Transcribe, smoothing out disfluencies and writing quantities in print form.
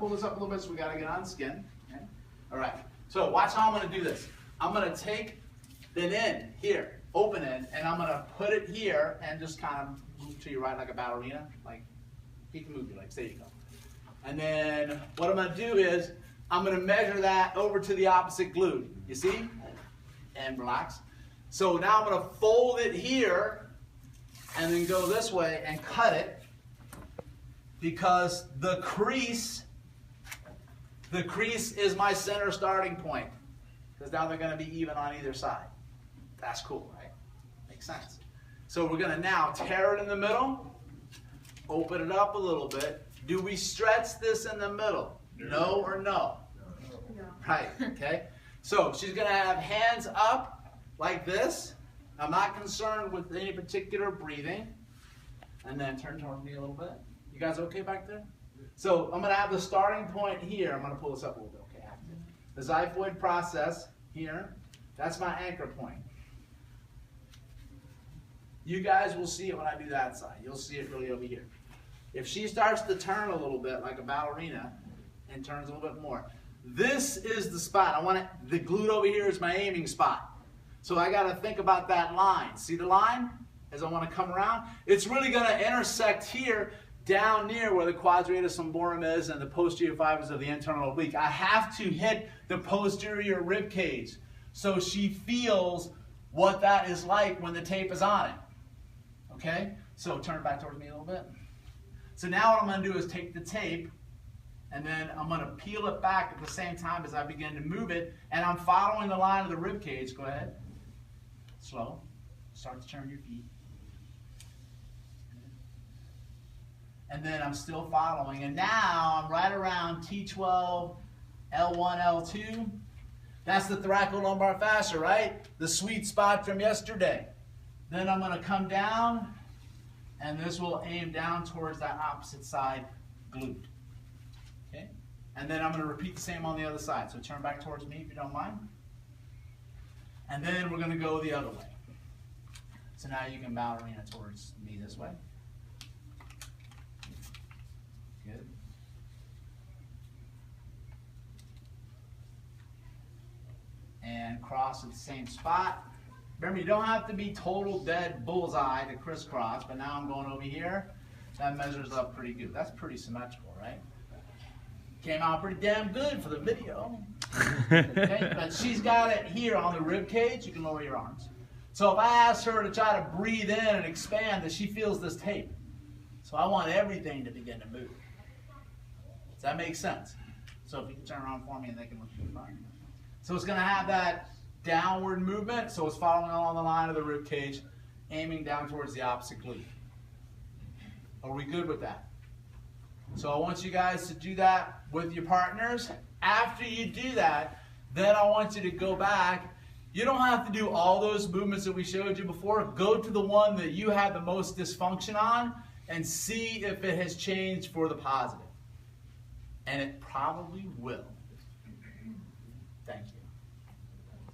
pull this up a little bit, so we got to get on skin. Okay? All right. So watch how I'm going to do this. I'm going to take the end here, open it, and I'm going to put it here and just kind of move to your right like a ballerina. Like, you can move your legs. There you go. And then what I'm going to do is I'm going to measure that over to the opposite glute. You see? And relax. So now I'm going to fold it here and then go this way and cut it, because the crease is my center starting point, because now they're going to be even on either side. That's cool, right? Makes sense. So we're going to now tear it in the middle, open it up a little bit. Do we stretch this in the middle? No or no? No. Right, okay. So she's going to have hands up like this. I'm not concerned with any particular breathing. And then turn toward me a little bit. You guys okay back there? So I'm going to have the starting point here. I'm going to pull this up a little bit. Okay, the xiphoid process here. That's my anchor point. You guys will see it when I do that side. You'll see it really over here. If she starts to turn a little bit like a ballerina and turns a little bit more, this is the spot. I want it, the glute over here is my aiming spot. So I got to think about that line. See the line? As I want to come around, it's really going to intersect here down near where the quadratus lumborum is and the posterior fibers of the internal oblique. I have to hit the posterior rib cage so she feels what that is like when the tape is on it. Okay? So turn it back towards me a little bit. So now what I'm going to do is take the tape, and then I'm going to peel it back at the same time as I begin to move it, and I'm following the line of the rib cage. Go ahead. Slow. Start to turn your feet. And then I'm still following, and now I'm right around T12, L1, L2. That's the thoracolumbar fascia, right? The sweet spot from yesterday. Then I'm going to come down, and this will aim down towards that opposite side glute. Okay? And then I'm going to repeat the same on the other side. So turn back towards me if you don't mind. And then we're going to go the other way. So now you can ballerina towards me this way. Good. And cross at the same spot. Remember, you don't have to be total dead bullseye to crisscross, but now I'm going over here. That measures up pretty good. That's pretty symmetrical, right? Came out pretty damn good for the video. Okay? But she's got it here on the rib cage. You can lower your arms. So if I ask her to try to breathe in and expand, that she feels this tape. So I want everything to begin to move. Does that make sense? So if you can turn around for me and they can look at the fine. So it's going to have that downward movement, so it's following along the line of the rib cage, aiming down towards the opposite glute. Are we good with that? So I want you guys to do that with your partners. After you do that, then I want you to go back. You don't have to do all those movements that we showed you before. Go to the one that you had the most dysfunction on and see if it has changed for the positive. And it probably will.